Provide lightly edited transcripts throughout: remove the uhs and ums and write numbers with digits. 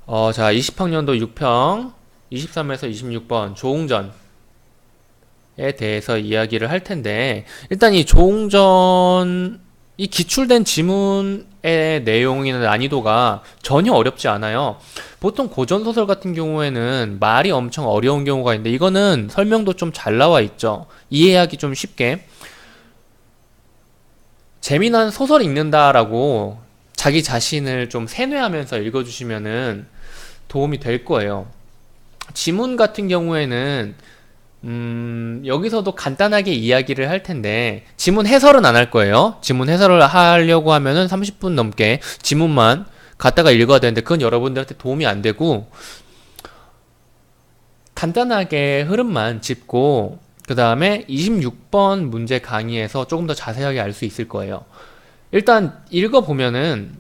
자, 20학년도 6평 23에서 26번 조웅전에 대해서 이야기를 할 텐데, 일단 이 조웅전이 기출된 지문의 내용이나 난이도가 전혀 어렵지 않아요. 보통 고전소설 같은 경우에는 말이 엄청 어려운 경우가 있는데, 이거는 설명도 좀 잘 나와 있죠. 이해하기 좀 쉽게. 재미난 소설 읽는다라고 자기 자신을 좀 세뇌하면서 읽어주시면은 도움이 될 거예요. 지문 같은 경우에는 여기서도 간단하게 이야기를 할 텐데, 지문 해설은 안 할 거예요. 지문 해설을 하려고 하면은 30분 넘게 지문만 갖다가 읽어야 되는데, 그건 여러분들한테 도움이 안 되고, 간단하게 흐름만 짚고, 그 다음에 26번 문제 강의에서 조금 더 자세하게 알 수 있을 거예요. 일단 읽어보면은,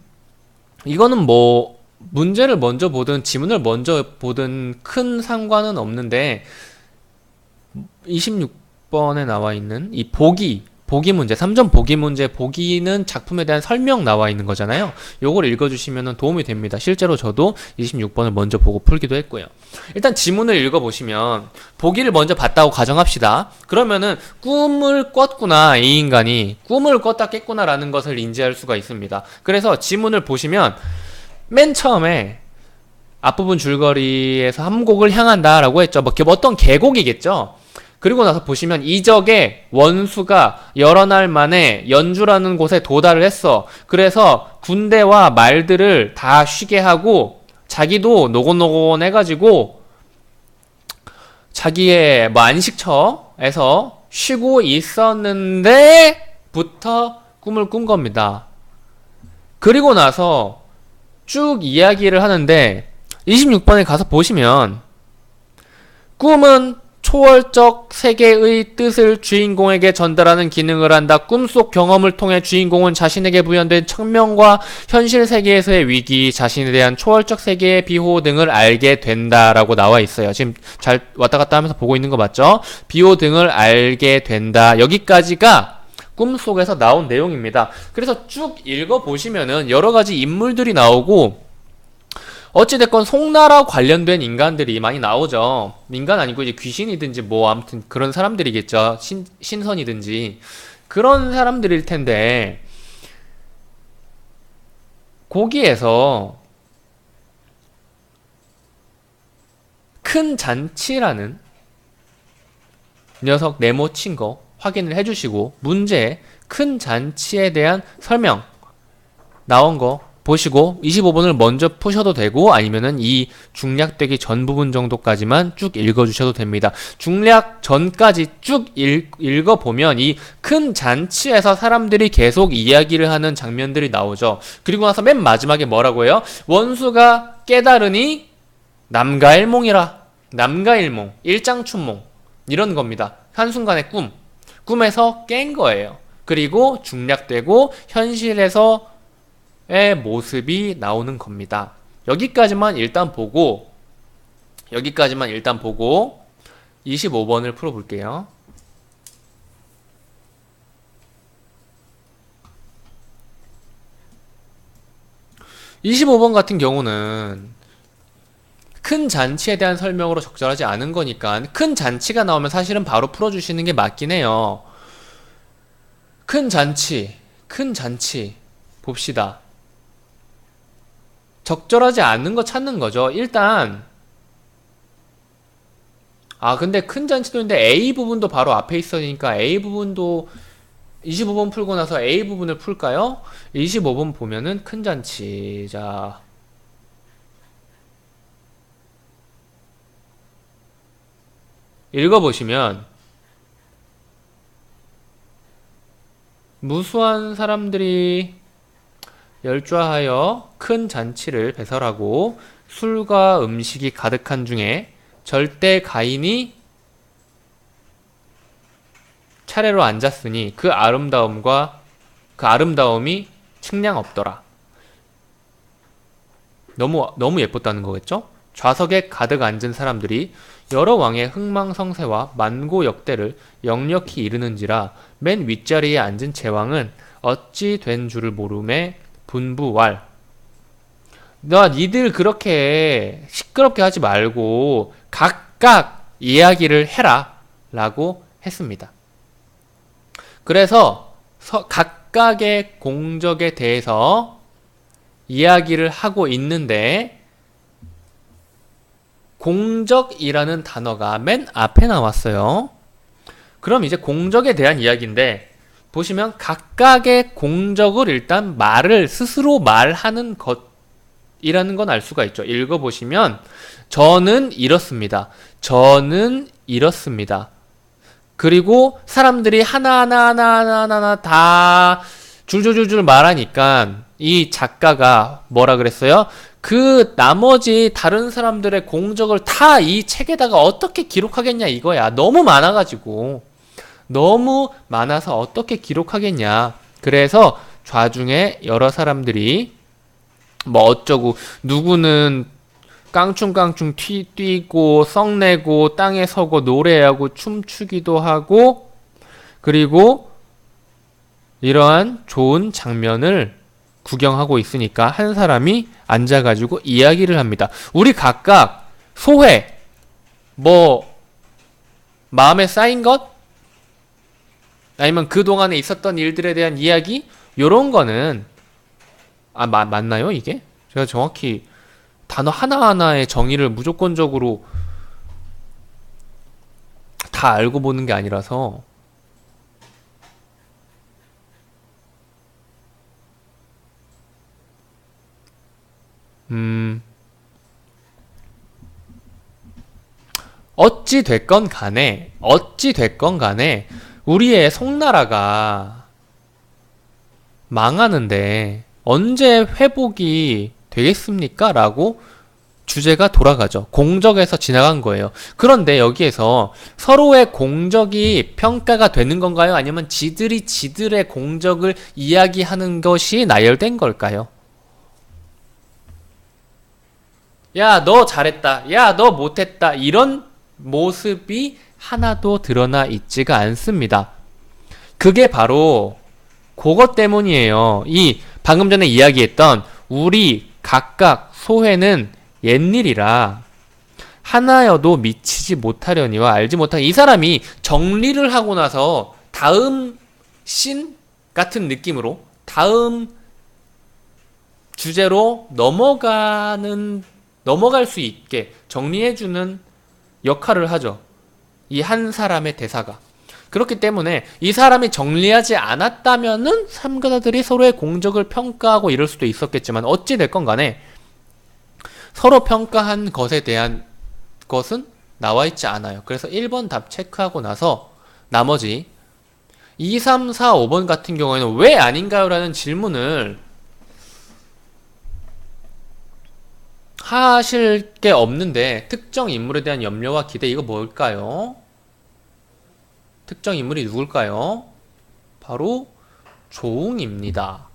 이거는 뭐 문제를 먼저 보든 지문을 먼저 보든 큰 상관은 없는데, 26번에 나와 있는 이 보기 문제, 3점 보기 문제, 보기는 작품에 대한 설명 나와 있는 거잖아요. 요걸 읽어주시면 도움이 됩니다. 실제로 저도 26번을 먼저 보고 풀기도 했고요. 일단 지문을 읽어보시면, 보기를 먼저 봤다고 가정합시다. 그러면은 꿈을 꿨구나, 이 인간이 꿈을 꿨다 깼구나 라는 것을 인지할 수가 있습니다. 그래서 지문을 보시면 맨 처음에 앞부분 줄거리에서 함곡을 향한다 라고 했죠. 뭐 어떤 계곡이겠죠. 그리고 나서 보시면 이적의 원수가 여러 날 만에 연주라는 곳에 도달을 했어. 그래서 군대와 말들을 다 쉬게 하고 자기도 노곤노곤해가지고 자기의 뭐 안식처에서 쉬고 있었는데 부터 꿈을 꾼 겁니다. 그리고 나서 쭉 이야기를 하는데, 26번에 가서 보시면 꿈은 초월적 세계의 뜻을 주인공에게 전달하는 기능을 한다. 꿈속 경험을 통해 주인공은 자신에게 부여된 청명과 현실 세계에서의 위기, 자신에 대한 초월적 세계의 비호 등을 알게 된다라고 나와 있어요. 지금 잘 왔다 갔다 하면서 보고 있는 거 맞죠? 비호 등을 알게 된다. 여기까지가 꿈속에서 나온 내용입니다. 그래서 쭉 읽어보시면은 여러 가지 인물들이 나오고, 어찌됐건 송나라 관련된 인간들이 많이 나오죠. 인간 아니고 이제 귀신이든지 뭐 아무튼 그런 사람들이겠죠. 신선이든지 그런 사람들일 텐데, 거기에서 큰 잔치라는 녀석 네모친 거 확인을 해주시고, 문제 큰 잔치에 대한 설명 나온 거 보시고 25번을 먼저 푸셔도 되고, 아니면은 이 중략되기 전 부분 정도까지만 쭉 읽어주셔도 됩니다. 중략 전까지 쭉 읽어보면 이 큰 잔치에서 사람들이 계속 이야기를 하는 장면들이 나오죠. 그리고 나서 맨 마지막에 뭐라고 해요? 원수가 깨달으니 남가일몽이라. 남가일몽, 일장춘몽, 이런 겁니다. 한순간의 꿈에서 깬 거예요. 그리고 중략되고 현실에서 의 모습이 나오는 겁니다. 여기까지만 일단 보고 25번을 풀어볼게요. 25번 같은 경우는 큰 잔치에 대한 설명으로 적절하지 않은 거니까, 큰 잔치가 나오면 사실은 바로 풀어주시는 게 맞긴 해요. 큰 잔치 봅시다. 적절하지 않은 거 찾는 거죠. 일단, 근데 큰 잔치도 있는데 A 부분도 바로 앞에 있으니까 A 부분도 25번 풀고 나서 A 부분을 풀까요? 25번 보면은 큰 잔치. 자, 읽어보시면 무수한 사람들이 열좌하여 큰 잔치를 배설하고 술과 음식이 가득한 중에 절대 가인이 차례로 앉았으니 그 아름다움이 측량 없더라. 너무 예뻤다는 거겠죠? 좌석에 가득 앉은 사람들이 여러 왕의 흥망성쇠와 만고역대를 역력히 이르는지라 맨 윗자리에 앉은 제왕은 어찌 된 줄을 모름에 분부왈. 니들 그렇게 시끄럽게 하지 말고 각각 이야기를 해라 라고 했습니다. 그래서 각각의 공적에 대해서 이야기를 하고 있는데 공적이라는 단어가 맨 앞에 나왔어요. 그럼 이제 공적에 대한 이야기인데 보시면 각각의 공적을 일단 스스로 말하는 것이라는 건 알 수가 있죠. 읽어보시면 저는 이렇습니다. 저는 이렇습니다. 그리고 사람들이 하나하나 다 줄줄줄줄 말하니까 이 작가가 뭐라 그랬어요? 그 나머지 다른 사람들의 공적을 다 이 책에다가 어떻게 기록하겠냐 이거야. 너무 많아가지고. 너무 많아서 어떻게 기록하겠냐. 그래서 좌중에 여러 사람들이 뭐 어쩌고 누구는 깡충깡충 뛰고 썩내고 땅에 서고 노래하고 춤추기도 하고 그리고 이러한 좋은 장면을 구경하고 있으니까 한 사람이 앉아가지고 이야기를 합니다. 우리 각각 소회 뭐 마음에 쌓인 것? 아니면 그동안에 있었던 일들에 대한 이야기? 요런 거는 맞나요 이게? 제가 정확히 단어 하나하나의 정의를 무조건적으로 다 알고 보는 게 아니라서 어찌 됐건 간에 우리의 송나라가 망하는데 언제 회복이 되겠습니까? 라고 주제가 돌아가죠. 공적에서 지나간 거예요. 그런데 여기에서 서로의 공적이 평가가 되는 건가요? 아니면 지들의 공적을 이야기하는 것이 나열된 걸까요? 야, 너 잘했다. 야, 너 못했다. 이런 모습이 하나도 드러나 있지가 않습니다. 그게 바로 그것 때문이에요. 이 방금 전에 이야기했던 우리 각각 소회는 옛일이라 하나여도 미치지 못하려니와 알지 못하니 이 사람이 정리를 하고 나서 다음 신 같은 느낌으로 다음 주제로 넘어갈 수 있게 정리해주는 역할을 하죠. 이 한 사람의 대사가. 그렇기 때문에 이 사람이 정리하지 않았다면은 참가자들이 서로의 공적을 평가하고 이럴 수도 있었겠지만 어찌 됐건 간에 서로 평가한 것에 대한 것은 나와 있지 않아요. 그래서 1번 답 체크하고 나서 나머지 2, 3, 4, 5번 같은 경우에는 왜 아닌가요? 라는 질문을 하실 게 없는데 특정 인물에 대한 염려와 기대 이거 뭘까요? 특정 인물이 누굴까요? 바로 조웅입니다.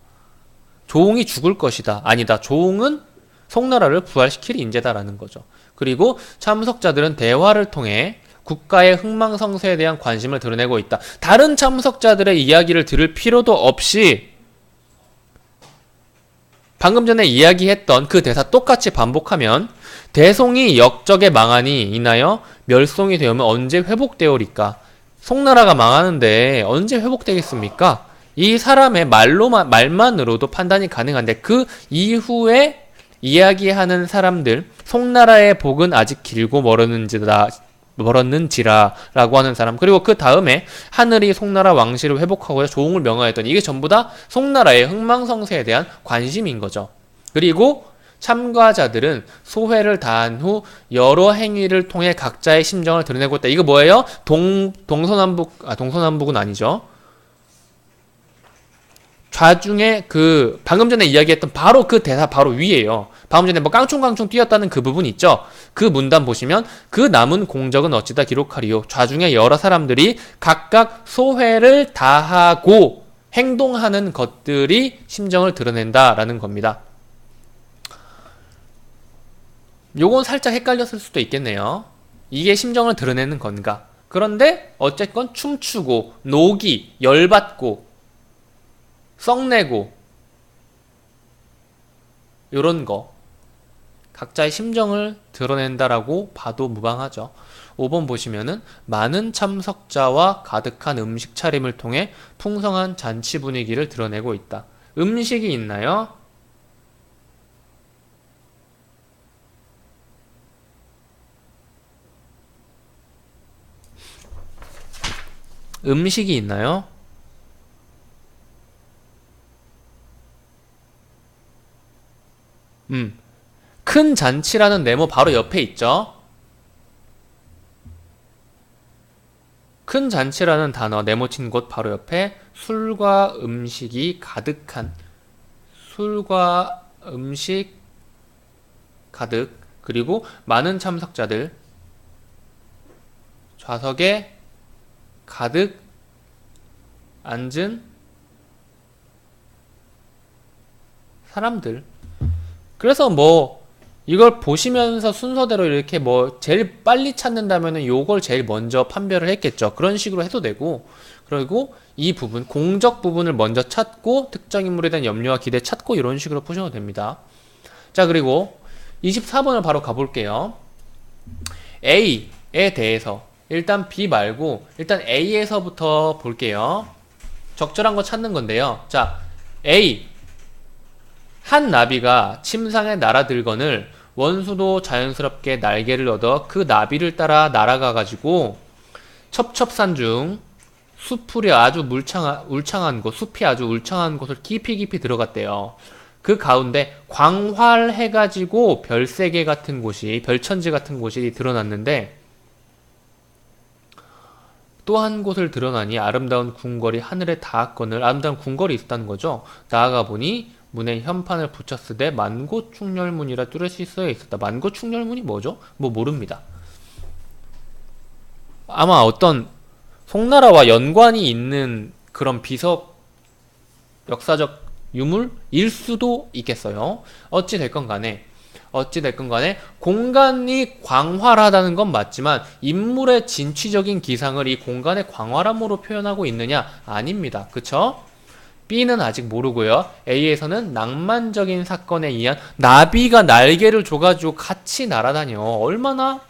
조웅이 죽을 것이다. 아니다. 조웅은 송나라를 부활시킬 인재다라는 거죠. 그리고 참석자들은 대화를 통해 국가의 흥망성쇠에 대한 관심을 드러내고 있다. 다른 참석자들의 이야기를 들을 필요도 없이 방금 전에 이야기했던 그 대사 똑같이 반복하면 대송이 역적에 망하니 이나여 멸송이 되면 언제 회복되오리까? 송나라가 망하는데 언제 회복되겠습니까? 이 사람의 말만으로도 판단이 가능한데 그 이후에 이야기하는 사람들 송나라의 복은 아직 길고 멀었는지라 라고 하는 사람 그리고 그 다음에 하늘이 송나라 왕실을 회복하고자 조웅을 명하였던 이게 전부 다 송나라의 흥망성쇠에 대한 관심인 거죠. 그리고 참가자들은 소회를 다한 후 여러 행위를 통해 각자의 심정을 드러내고 있다. 이거 뭐예요? 동서남북은 아니죠. 좌중에 그 방금 전에 이야기했던 바로 그 대사 바로 위에요. 방금 전에 뭐 깡충깡충 뛰었다는 그 부분 있죠. 그 문단 보시면 그 남은 공적은 어찌다 기록하리요. 좌중에 여러 사람들이 각각 소회를 다하고 행동하는 것들이 심정을 드러낸다라는 겁니다. 요건 살짝 헷갈렸을 수도 있겠네요. 이게 심정을 드러내는 건가? 그런데 어쨌건 춤추고 노기, 열받고 썩내고 요런 거 각자의 심정을 드러낸다라고 봐도 무방하죠. 5번 보시면은 많은 참석자와 가득한 음식 차림을 통해 풍성한 잔치 분위기를 드러내고 있다. 음식이 있나요? 음식이 있나요? 큰 잔치라는 네모 바로 옆에 있죠? 큰 잔치라는 단어 네모친 곳 바로 옆에 술과 음식이 가득한, 술과 음식 가득, 그리고 많은 참석자들, 좌석에 가득 앉은 사람들. 그래서 뭐 이걸 보시면서 순서대로 이렇게 뭐 제일 빨리 찾는다면은 요걸 제일 먼저 판별을 했겠죠. 그런 식으로 해도 되고, 그리고 이 부분 공적 부분을 먼저 찾고 특정 인물에 대한 염려와 기대 찾고 이런 식으로 푸셔도 됩니다. 자, 그리고 24번을 바로 가볼게요. A에 대해서 일단 B 말고 일단 A에서부터 볼게요. 적절한 거 찾는 건데요. 자, A. 한 나비가 침상에 날아들거늘 원수도 자연스럽게 날개를 얻어 그 나비를 따라 날아가가지고 첩첩산 중 숲이 아주 울창한 곳, 숲이 아주 울창한 곳을 깊이 들어갔대요. 그 가운데 광활해가지고 별세계 같은 곳이, 별천지 같은 곳이 드러났는데 또 한 곳을 드러나니 아름다운 궁궐이 하늘에 닿았거늘, 아름다운 궁궐이 있었다는 거죠. 나아가 보니 문에 현판을 붙였으되 만고충렬문이라 뚜렷이 쓰여 있었다. 만고충렬문이 뭐죠? 뭐 모릅니다. 아마 어떤 송나라와 연관이 있는 그런 비석 역사적 유물일 수도 있겠어요. 어찌 됐건 간에 공간이 광활하다는 건 맞지만 인물의 진취적인 기상을 이 공간의 광활함으로 표현하고 있느냐? 아닙니다. 그쵸? B는 아직 모르고요. A에서는 낭만적인 사건에 의한 나비가 날개를 줘가지고 같이 날아다녀. 얼마나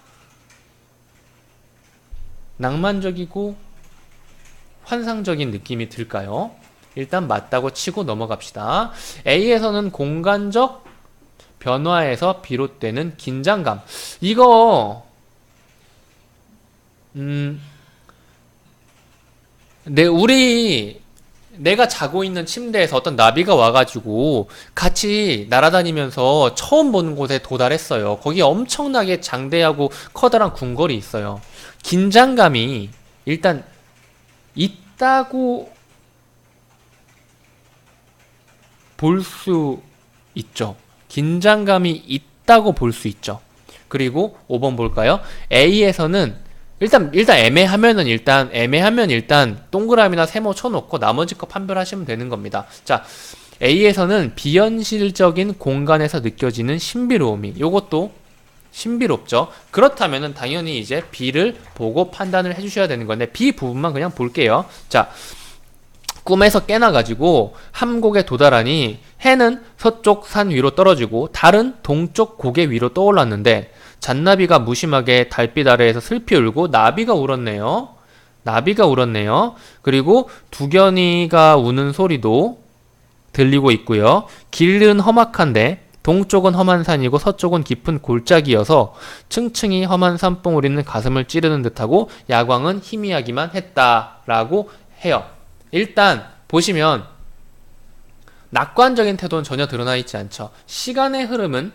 낭만적이고 환상적인 느낌이 들까요? 일단 맞다고 치고 넘어갑시다. A에서는 공간적 변화에서 비롯되는 긴장감. 이거 내가 자고 있는 침대에서 어떤 나비가 와가지고 같이 날아다니면서 처음 보는 곳에 도달했어요. 거기 엄청나게 장대하고 커다란 궁궐이 있어요. 긴장감이 일단 있다고 볼 수 있죠. 긴장감이 있다고 볼 수 있죠. 그리고 5번 볼까요? A에서는 일단 애매하면 일단 동그라미나 세모 쳐놓고 나머지 거 판별하시면 되는 겁니다. 자, A에서는 비현실적인 공간에서 느껴지는 신비로움이, 요것도 신비롭죠. 그렇다면은 당연히 이제 B를 보고 판단을 해주셔야 되는 건데 B 부분만 그냥 볼게요. 자, 꿈에서 깨나가지고 함곡에 도달하니 해는 서쪽 산 위로 떨어지고 달은 동쪽 고개 위로 떠올랐는데 잔나비가 무심하게 달빛 아래에서 슬피 울고 나비가 울었네요. 그리고 두견이가 우는 소리도 들리고 있고요. 길은 험악한데 동쪽은 험한 산이고 서쪽은 깊은 골짜기여서 층층이 험한 산봉우리는 가슴을 찌르는 듯하고 야광은 희미하기만 했다라고 해요. 일단 보시면 낙관적인 태도는 전혀 드러나 있지 않죠. 시간의 흐름도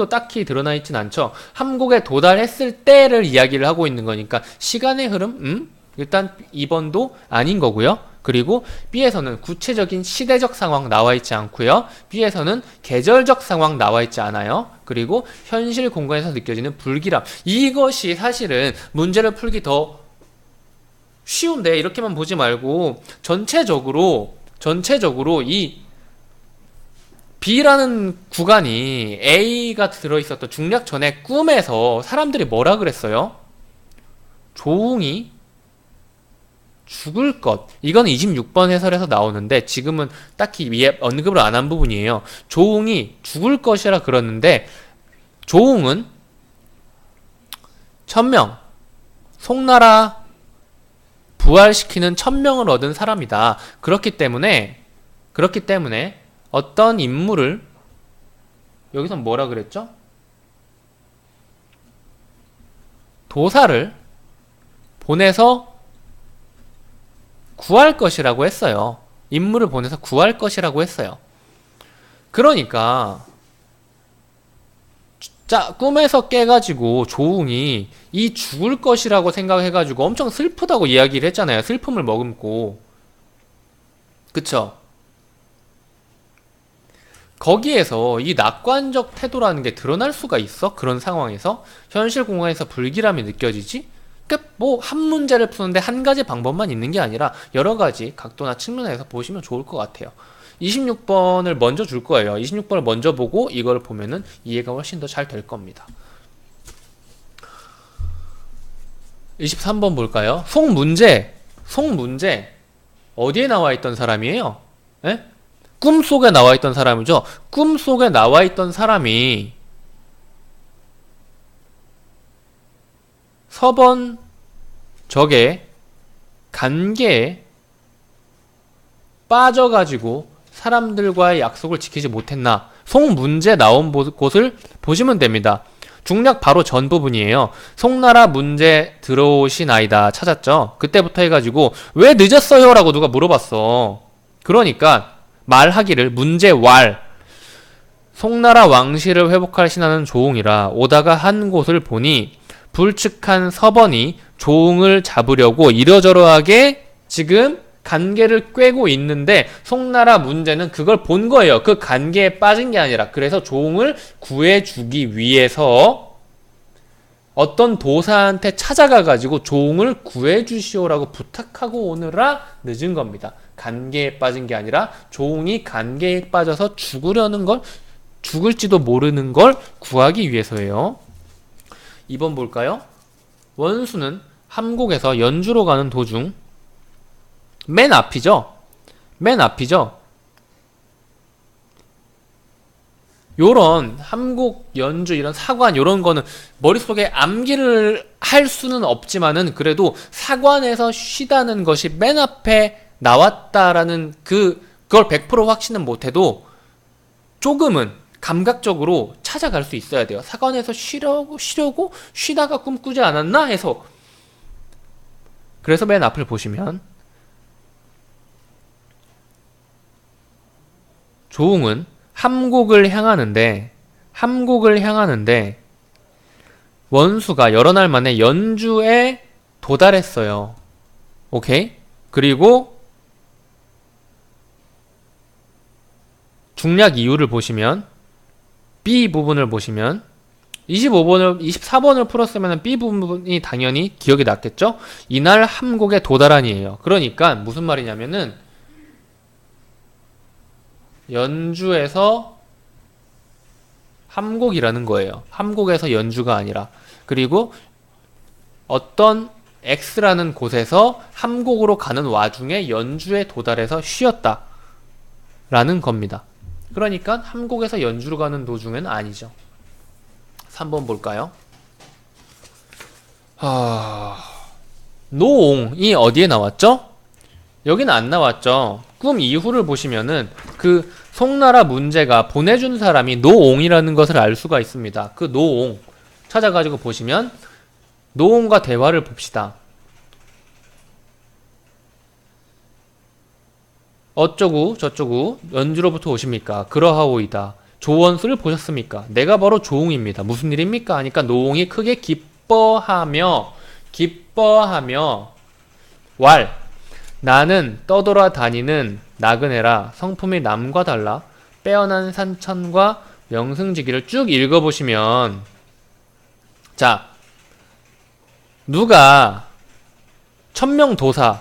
딱히 드러나 있진 않죠. 함곡에 도달했을 때를 이야기를 하고 있는 거니까 시간의 흐름? 일단 2번도 아닌 거고요. 그리고 B에서는 구체적인 시대적 상황 나와 있지 않고요. B에서는 계절적 상황 나와 있지 않아요. 그리고 현실 공간에서 느껴지는 불길함. 이것이 사실은 문제를 풀기 더 쉬운데 이렇게만 보지 말고 전체적으로 이 B라는 구간이 A가 들어있었던 중략 전의 꿈에서 사람들이 뭐라 그랬어요? 조웅이 죽을 것. 이건 26번 해설에서 나오는데 지금은 딱히 위에 언급을 안 한 부분이에요. 조웅이 죽을 것이라 그러는데 조웅은 천명, 송나라 부활시키는 천명을 얻은 사람이다. 그렇기 때문에 어떤 인물을 여기서 뭐라 그랬죠? 도사를 보내서 구할 것이라고 했어요. 인물을 보내서 구할 것이라고 했어요. 그러니까 꿈에서 깨가지고 조웅이 이 죽을 것이라고 생각해가지고 엄청 슬프다고 이야기를 했잖아요. 슬픔을 머금고. 그쵸? 거기에서 이 낙관적 태도라는 게 드러날 수가 있어? 그런 상황에서? 현실 공간에서 불길함이 느껴지지? 그러니까 뭐 한 문제를 푸는데 한 가지 방법만 있는 게 아니라 여러 가지 각도나 측면에서 보시면 좋을 것 같아요. 26번을 먼저 줄 거예요. 26번을 먼저 보고 이걸 보면은 이해가 훨씬 더 잘 될 겁니다. 23번 볼까요? 송문제 어디에 나와 있던 사람이에요? 에? 꿈속에 나와 있던 사람이죠. 꿈속에 나와 있던 사람이 서번 적의 간계에 빠져가지고 사람들과의 약속을 지키지 못했나. 송문제 나온 곳을 보시면 됩니다. 중략 바로 전 부분이에요. 송나라 문제 들어오시나이다 찾았죠. 그때부터 해가지고 왜 늦었어요? 라고 누가 물어봤어. 그러니까 말하기를 문제왈 송나라 왕실을 회복할 신하는 조웅이라 오다가 한 곳을 보니 불측한 서번이 조웅을 잡으려고 이러저러하게 지금 간계를 꿰고 있는데 송나라 문제는 그걸 본 거예요. 그 간계에 빠진 게 아니라. 그래서 조웅을 구해주기 위해서 어떤 도사한테 찾아가가지고 조웅을 구해주시오라고 부탁하고 오느라 늦은 겁니다. 간계에 빠진 게 아니라 조웅이 간계에 빠져서 죽으려는 걸, 죽을지도 모르는 걸 구하기 위해서예요. 2번 볼까요? 원수는 함곡에서 연주로 가는 도중 맨 앞이죠. 요런 함곡, 연주, 이런 사관 요런 거는 머릿속에 암기를 할 수는 없지만은 그래도 사관에서 쉬다는 것이 맨 앞에 나왔다라는 그걸 100% 확신은 못해도 조금은 감각적으로 찾아갈 수 있어야 돼요. 사관에서 쉬려고 쉬다가 꿈꾸지 않았나 해서. 그래서 맨 앞을 보시면 조웅은 함곡을 향하는데 원수가 여러 날 만에 연주에 도달했어요. 오케이? 그리고 중략 이유를 보시면 B 부분을 보시면 24번을 풀었으면 B 부분이 당연히 기억이 났겠죠? 이날 함곡에 도달하니에요. 그러니까 무슨 말이냐면은 연주에서 함곡이라는 거예요. 함곡에서 연주가 아니라. 그리고 어떤 X라는 곳에서 함곡으로 가는 와중에 연주에 도달해서 쉬었다 라는 겁니다. 그러니까 함곡에서 연주로 가는 도중은 아니죠. 3번 볼까요? 노옹이 어디에 나왔죠? 여기는 안 나왔죠. 꿈 이후를 보시면은 그 송나라 문제가 보내준 사람이 노옹이라는 것을 알 수가 있습니다. 그 노옹 찾아가지고 보시면 노옹과 대화를 봅시다. 어쩌구 저쩌구 연주로부터 오십니까? 그러하오이다. 조원수를 보셨습니까? 내가 바로 조웅입니다. 무슨 일입니까? 하니까 노옹이 크게 기뻐하며 왈 나는 떠돌아다니는 나그네라 성품이 남과 달라 빼어난 산천과 명승지기를 쭉 읽어보시면 자 누가 천명도사가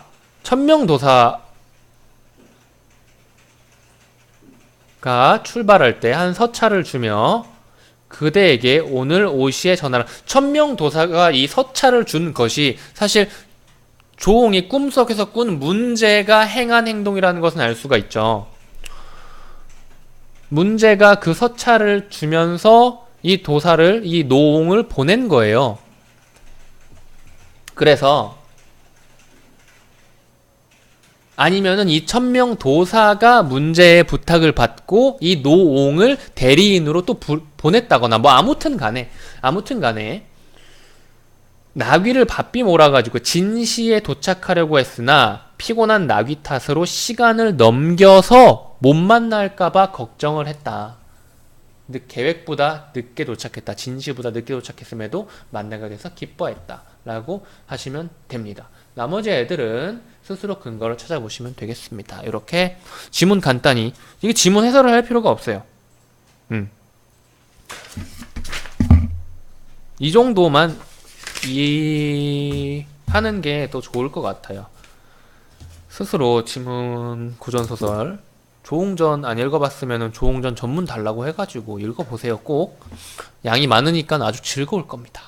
출발할 때 한 서찰을 주며 그대에게 오늘 오시에 전하라. 천명도사가 이 서찰을 준 것이 사실 조홍이 꿈속에서 꾼 문제가 행한 행동이라는 것은 알 수가 있죠. 문제가 그 서찰을 주면서 이 도사를, 이 노홍을 보낸 거예요. 그래서 아니면은 이 천명 도사가 문제의 부탁을 받고 이 노옹을 대리인으로 또 보냈다거나 뭐 아무튼 간에 나귀를 바삐 몰아가지고 진시에 도착하려고 했으나 피곤한 나귀 탓으로 시간을 넘겨서 못 만날까봐 걱정을 했다. 근데 계획보다 늦게 도착했다. 진시보다 늦게 도착했음에도 만나게 돼서 기뻐했다. 라고 하시면 됩니다. 나머지 애들은 스스로 근거를 찾아보시면 되겠습니다. 이렇게 지문 간단히, 이게 지문 해설을 할 필요가 없어요. 이 정도만 이해하는 게 더 좋을 것 같아요. 스스로 지문 고전소설 조홍전 안 읽어봤으면 조홍전 전문 달라고 해가지고 읽어보세요. 꼭 양이 많으니까 아주 즐거울 겁니다.